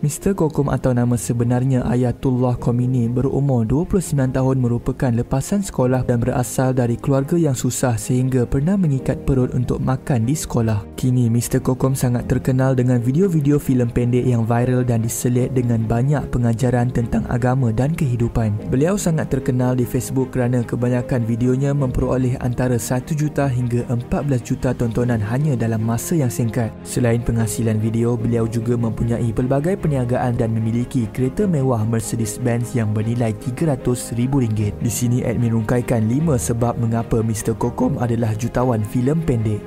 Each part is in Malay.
Mr. Kokom atau nama sebenarnya Ayatullah Khomeini berumur 29 tahun merupakan lepasan sekolah dan berasal dari keluarga yang susah sehingga pernah mengikat perut untuk makan di sekolah. Kini Mr. Kokom sangat terkenal dengan video-video filem pendek yang viral dan diselit dengan banyak pengajaran tentang agama dan kehidupan. Beliau sangat terkenal di Facebook kerana kebanyakan videonya memperoleh antara 1 juta hingga 14 juta tontonan hanya dalam masa yang singkat. Selain penghasilan video, beliau juga mempunyai pelbagai perniagaan dan memiliki kereta mewah Mercedes-Benz yang bernilai RM300,000. Di sini admin rungkaikan 5 sebab mengapa Mr. Kokom adalah jutawan filem pendek.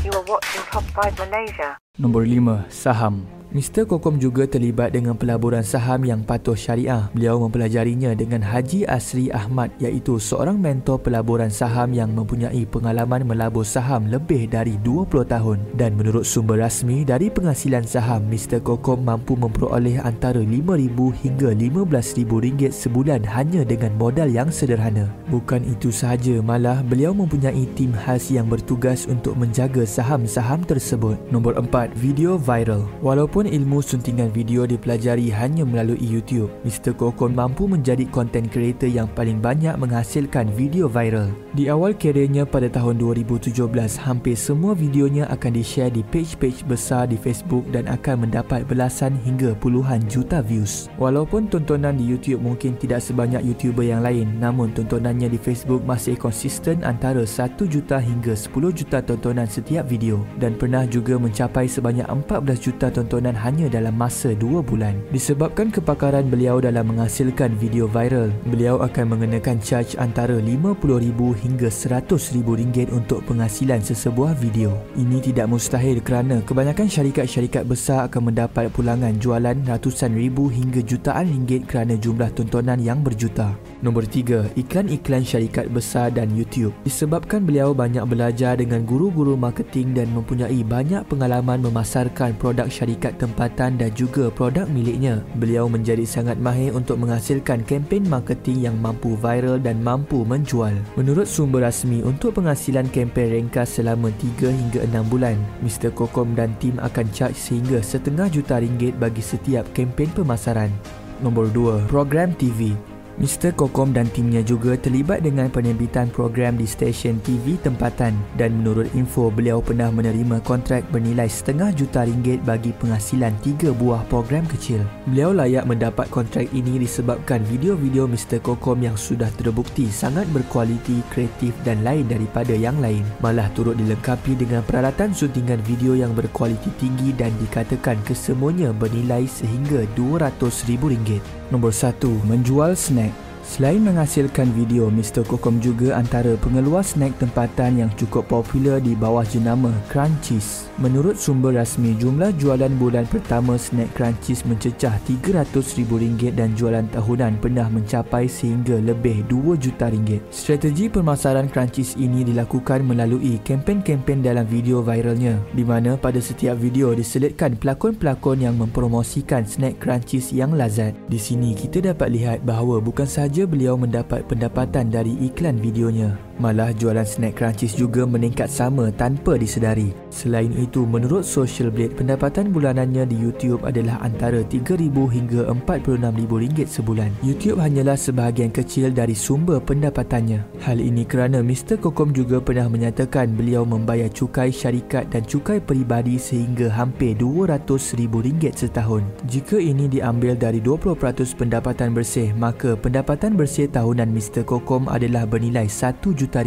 You are watching Top 5 Malaysia. Nombor 5. Saham. Mr. Kokom juga terlibat dengan pelaburan saham yang patuh syariah. Beliau mempelajarinya dengan Haji Asri Ahmad, iaitu seorang mentor pelaburan saham yang mempunyai pengalaman melabur saham lebih dari 20 tahun. Dan menurut sumber rasmi, dari penghasilan saham, Mr. Kokom mampu memperoleh antara RM5,000 hingga RM15,000 sebulan hanya dengan modal yang sederhana. Bukan itu sahaja, malah beliau mempunyai tim khas yang bertugas untuk menjaga saham-saham tersebut. Nombor 4. Video viral. Walaupun ilmu suntingan video dipelajari hanya melalui YouTube, Mr. Kokom mampu menjadi content creator yang paling banyak menghasilkan video viral. Di awal kerjanya pada tahun 2017, hampir semua videonya akan di-share di page-page besar di Facebook dan akan mendapat belasan hingga puluhan juta views. Walaupun tontonan di YouTube mungkin tidak sebanyak YouTuber yang lain, namun tontonannya di Facebook masih konsisten antara 1 juta hingga 10 juta tontonan setiap video dan pernah juga mencapai sebanyak 14 juta tontonan hanya dalam masa 2 bulan. Disebabkan kepakaran beliau dalam menghasilkan video viral, beliau akan mengenakan charge antara RM50,000 hingga RM100,000 untuk penghasilan sesebuah video. Ini tidak mustahil kerana kebanyakan syarikat-syarikat besar akan mendapat pulangan jualan ratusan ribu hingga jutaan ringgit kerana jumlah tontonan yang berjuta. Nombor 3. Iklan-iklan syarikat besar dan YouTube. Disebabkan beliau banyak belajar dengan guru-guru marketing dan mempunyai banyak pengalaman memasarkan produk syarikat tempatan dan juga produk miliknya, beliau menjadi sangat mahir untuk menghasilkan kempen marketing yang mampu viral dan mampu menjual. Menurut sumber rasmi, untuk penghasilan kempen ringkas selama 3 hingga 6 bulan, Mr. Kokom dan tim akan charge sehingga RM1,5 juta bagi setiap kempen pemasaran. Nombor 2. Program TV. Mr. Kokom dan timnya juga terlibat dengan penerbitan program di stesen TV tempatan dan menurut info, beliau pernah menerima kontrak bernilai RM1,5 juta bagi penghasilan 3 buah program kecil. Beliau layak mendapat kontrak ini disebabkan video-video Mr. Kokom yang sudah terbukti sangat berkualiti, kreatif dan lain daripada yang lain. Malah turut dilengkapi dengan peralatan suntingan video yang berkualiti tinggi dan dikatakan kesemuanya bernilai sehingga RM200,000. Nombor 1. Menjual snack. Selain menghasilkan video, Mr. Kokom juga antara pengeluar snack tempatan yang cukup popular di bawah jenama Crunchies. Menurut sumber rasmi, jumlah jualan bulan pertama snack Crunchies mencecah RM300,000 dan jualan tahunan pernah mencapai sehingga lebih RM2 juta. Strategi pemasaran Crunchies ini dilakukan melalui kempen-kempen dalam video viralnya, di mana pada setiap video diselitkan pelakon-pelakon yang mempromosikan snack Crunchies yang lazat. Di sini kita dapat lihat bahawa bukan sahaja beliau mendapat pendapatan dari iklan videonya, malah jualan snack Crunchies juga meningkat sama tanpa disedari. Selain itu, menurut Social Blade, pendapatan bulanannya di YouTube adalah antara RM3,000 hingga RM46,000 sebulan. YouTube hanyalah sebahagian kecil dari sumber pendapatannya. Hal ini kerana Mr. Kokom juga pernah menyatakan beliau membayar cukai syarikat dan cukai peribadi sehingga hampir RM200,000 setahun. Jika ini diambil dari 20% pendapatan bersih, maka pendapatan bersih tahunan Mr. Kokom adalah bernilai RM1 juta.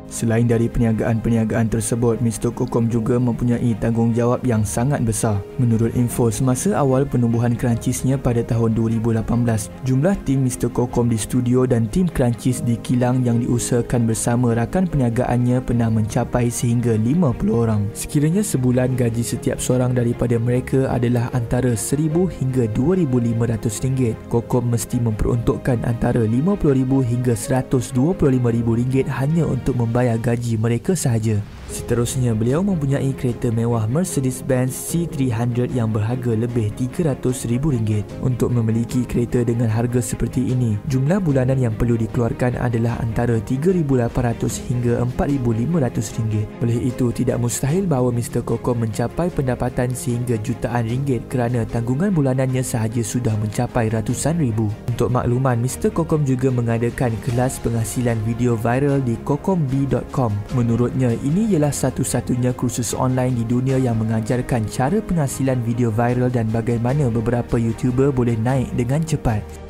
Selain dari perniagaan-perniagaan tersebut, Mr. Kokom juga mempunyai tanggungjawab yang sangat besar. Menurut info, semasa awal penumbuhan Crunchiesnya pada tahun 2018, jumlah tim Mr. Kokom di studio dan tim Crunchies di kilang yang diusahakan bersama rakan perniagaannya pernah mencapai sehingga 50 orang. Sekiranya sebulan gaji setiap seorang daripada mereka adalah antara RM1,000 hingga RM2,500, Kokom mesti memperuntukkan antara RM50,000 hingga RM125,000 hanya untuk membayar gaji mereka sahaja. Seterusnya, beliau mempunyai kereta mewah Mercedes-Benz C300 yang berharga lebih RM300,000. Untuk memiliki kereta dengan harga seperti ini, jumlah bulanan yang perlu dikeluarkan adalah antara RM3,800 hingga RM4,500. Oleh itu, tidak mustahil bahawa Mr. Kokom mencapai pendapatan sehingga jutaan ringgit kerana tanggungan bulanannya sahaja sudah mencapai ratusan ribu. Untuk makluman, Mr. Kokom juga mengadakan kelas penghasilan video viral di kokomb.com. Menurutnya, ini ialah satu-satunya kursus online di dunia yang mengajarkan cara penghasilan video viral dan bagaimana beberapa YouTuber boleh naik dengan cepat.